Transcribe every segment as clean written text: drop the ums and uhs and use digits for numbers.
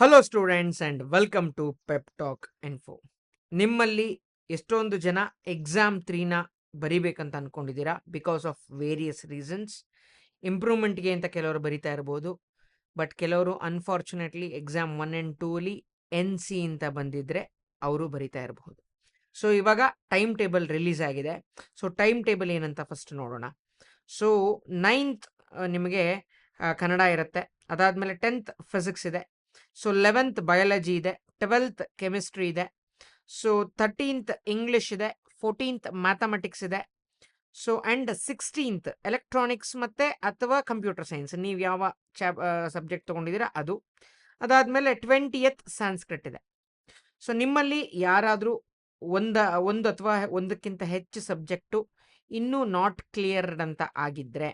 Hello students and welcome to pep talk info. ನಿಮ್ಮಲ್ಲಿ ಎಷ್ಟೊಂದು ಜನ ಎಕ್ಸಾಮ್ 3ನ ಬರಿಬೇಕಂತ ಅಂದ್ಕೊಂಡಿದ್ದೀರಾ ಬಿಕಾಸ್ ಆಫ್ ವೇರಿಯಸ್ ರೀಸನ್ಸ್. ಇಂಪ್ರೂವ್ಮೆಂಟ್ಗೆ ಅಂತ ಕೆಲವರು ಬರಿತಾ ಇರ್ಬೋದು, ಬಟ್ ಕೆಲವರು ಅನ್ಫಾರ್ಚುನೇಟ್ಲಿ ಎಕ್ಸಾಮ್ 1 ಆ್ಯಂಡ್ 2ಅಲ್ಲಿ NC ಅಂತ ಬಂದಿದ್ರೆ ಅವರು ಬರಿತಾ ಇರಬಹುದು. ಸೊ ಇವಾಗ ಟೈಮ್ ಟೇಬಲ್ ರಿಲೀಸ್ ಆಗಿದೆ. ಸೊ ಟೈಮ್ ಟೇಬಲ್ ಏನಂತ ಫಸ್ಟ್ ನೋಡೋಣ. ಸೊ 9th ನಿಮಗೆ ಕನ್ನಡ ಇರುತ್ತೆ, ಅದಾದಮೇಲೆ 10th ಫಿಸಿಕ್ಸ್ ಇದೆ. ಸೊ 11th ಬಯಾಲಜಿ ಇದೆ, 12th ಕೆಮಿಸ್ಟ್ರಿ ಇದೆ. ಸೊ 13th ಇಂಗ್ಲಿಷ್ ಇದೆ, 14th ಮ್ಯಾಥಮೆಟಿಕ್ಸ್ ಇದೆ. ಸೊ ಆ್ಯಂಡ್ 16th ಎಲೆಕ್ಟ್ರಾನಿಕ್ಸ್ ಮತ್ತು ಅಥವಾ ಕಂಪ್ಯೂಟರ್ ಸೈನ್ಸ್, ನೀವು ಯಾವ ಸಬ್ಜೆಕ್ಟ್ ತೊಗೊಂಡಿದ್ದೀರಾ ಅದು. ಅದಾದಮೇಲೆ 20th ಸಾಂಸ್ಕ್ರಿಟ್ ಇದೆ. ಸೊ ನಿಮ್ಮಲ್ಲಿ ಯಾರಾದರೂ ಒಂದು ಅಥವಾ ಒಂದಕ್ಕಿಂತ ಹೆಚ್ಚು ಸಬ್ಜೆಕ್ಟು ಇನ್ನೂ ನಾಟ್ ಕ್ಲಿಯರ್ಡ್ ಅಂತ ಆಗಿದ್ದರೆ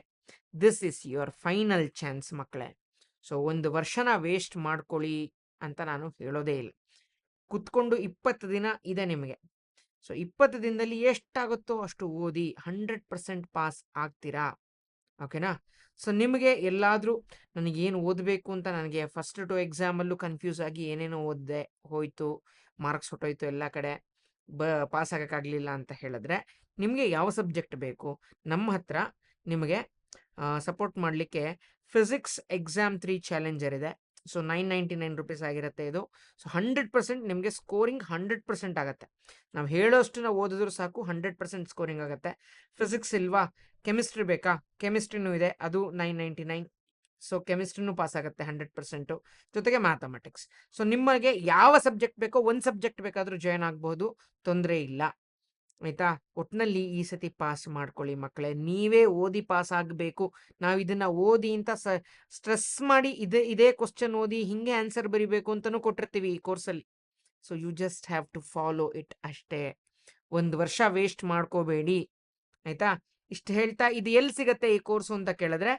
this is your final chance ಮಕ್ಕಳೇ. ಸೊ ಒಂದು ವರ್ಷನ ವೇಸ್ಟ್ ಮಾಡ್ಕೊಳ್ಳಿ ಅಂತ ನಾನು ಹೇಳೋದೇ ಇಲ್ಲ. ಕುತ್ಕೊಂಡು 20 ದಿನ ಇದೆ ನಿಮಗೆ. ಸೊ 20 ದಿನದಲ್ಲಿ ಎಷ್ಟಾಗುತ್ತೋ ಅಷ್ಟು ಓದಿ 100% ಪಾಸ್ ಆಗ್ತೀರಾ. ಓಕೆನಾ? ಸೊ ನಿಮಗೆ ಎಲ್ಲಾದರೂ ನನಗೇನು ಓದಬೇಕು ಅಂತ ನನಗೆ ಫಸ್ಟ್ 2 ಎಕ್ಸಾಮಲ್ಲೂ ಕನ್ಫ್ಯೂಸ್ ಆಗಿ ಏನೇನೋ ಓದಿದೆ, ಹೋಯಿತು, ಮಾರ್ಕ್ಸ್ ಹೊಟ್ಟೋಯ್ತು ಎಲ್ಲ ಕಡೆ, ಪಾಸ್ ಆಗೋಕ್ಕಾಗಲಿಲ್ಲ ಅಂತ ಹೇಳಿದ್ರೆ ನಿಮಗೆ ಯಾವ ಸಬ್ಜೆಕ್ಟ್ ಬೇಕು, ನಮ್ಮ ಹತ್ರ ನಿಮಗೆ ಸಪೋರ್ಟ್ ಮಾಡಲಿಕ್ಕೆ ಫಿಸಿಕ್ಸ್ ಎಕ್ಸಾಮ್ 3 ಚಾಲೆಂಜರ್ ಇದೆ. ಸೊ 999 ರುಪೀಸ್ ಆಗಿರುತ್ತೆ ಇದು. ಸೊ 100% ನಿಮಗೆ ಸ್ಕೋರಿಂಗ್ 100% ಆಗುತ್ತೆ. ನಾವು ಹೇಳೋಷ್ಟು ನಾವು ಓದಿದ್ರು ಸಾಕು, 100% ಸ್ಕೋರಿಂಗ್ ಆಗುತ್ತೆ. ಫಿಸಿಕ್ಸ್ ಇಲ್ವಾ, ಕೆಮಿಸ್ಟ್ರಿ ಬೇಕಾ, ಕೆಮಿಸ್ಟ್ರಿನೂ ಇದೆ, ಅದು 999. ಸೊ ಕೆಮಿಸ್ಟ್ರಿನೂ ಪಾಸ್ ಆಗುತ್ತೆ 100%, ಜೊತೆಗೆ ಮ್ಯಾಥಮೆಟಿಕ್ಸ್. ಸೊ ನಿಮಗೆ ಯಾವ ಸಬ್ಜೆಕ್ಟ್ ಬೇಕೋ ಒಂದು ಸಬ್ಜೆಕ್ಟ್ ಬೇಕಾದರೂ ಜಾಯ್ನ್ ಆಗ್ಬೋದು, ತೊಂದರೆ ಇಲ್ಲ. ಆಯಿತಾ? ಒಟ್ಟಿನಲ್ಲಿ ಈ ಸತಿ ಪಾಸ್ ಮಾಡ್ಕೊಳ್ಳಿ ಮಕ್ಕಳೇ. ನೀವೇ ಓದಿ ಪಾಸ್ ಆಗಬೇಕು. ನಾವು ಇದನ್ನು ಓದಿ ಅಂತ ಸ್ಟ್ರೆಸ್ ಮಾಡಿ ಇದೇ ಕ್ವಶನ್ ಓದಿ ಹಿಂಗೆ ಆನ್ಸರ್ ಬರಿಬೇಕು ಅಂತಲೂ ಕೊಟ್ಟಿರ್ತೀವಿ ಈ ಕೋರ್ಸಲ್ಲಿ. So you just have to follow it ಅಷ್ಟೇ. ಒಂದು ವರ್ಷ ವೇಸ್ಟ್ ಮಾಡ್ಕೋಬೇಡಿ, ಆಯಿತಾ? ಇಷ್ಟು ಹೇಳ್ತಾ, ಇದು ಎಲ್ಲಿ ಸಿಗುತ್ತೆ ಈ ಕೋರ್ಸು ಅಂತ ಕೇಳಿದ್ರೆ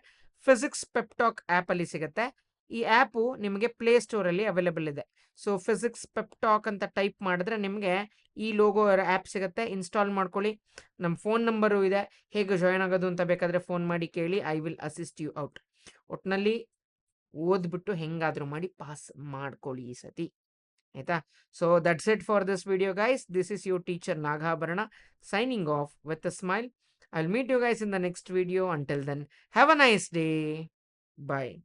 ಫಿಸಿಕ್ಸ್ ಪೆಪ್ಟಾಕ್ ಆ್ಯಪಲ್ಲಿ ಸಿಗುತ್ತೆ. ಈ ಆ್ಯಪು ನಿಮಗೆ ಪ್ಲೇಸ್ಟೋರಲ್ಲಿ ಅವೈಲೇಬಲ್ ಇದೆ. ಸೊ ಫಿಸಿಕ್ಸ್ ಪೆಪ್ಟಾಕ್ ಅಂತ ಟೈಪ್ ಮಾಡಿದ್ರೆ ನಿಮಗೆ ಈ ಲೋಗೋ ಆ್ಯಪ್ ಸಿಗುತ್ತೆ, ಇನ್ಸ್ಟಾಲ್ ಮಾಡ್ಕೊಳ್ಳಿ. ನಮ್ಮ ಫೋನ್ ನಂಬರು ಇದೆ, ಹೇಗೆ ಜಾಯ್ನ್ ಆಗೋದು ಅಂತ ಬೇಕಾದರೆ ಫೋನ್ ಮಾಡಿ ಕೇಳಿ, I will assist you out. ಒಟ್ಟಿನಲ್ಲಿ ಓದ್ಬಿಟ್ಟು ಹೆಂಗಾದರೂ ಮಾಡಿ ಪಾಸ್ ಮಾಡ್ಕೊಳ್ಳಿ ಈ ಸತಿ, ಆಯಿತಾ? So that's it for this video guys. This is your teacher Nagabharana signing off with a smile. I'll meet you guys in the next video. Until then, have a nice day. Bye.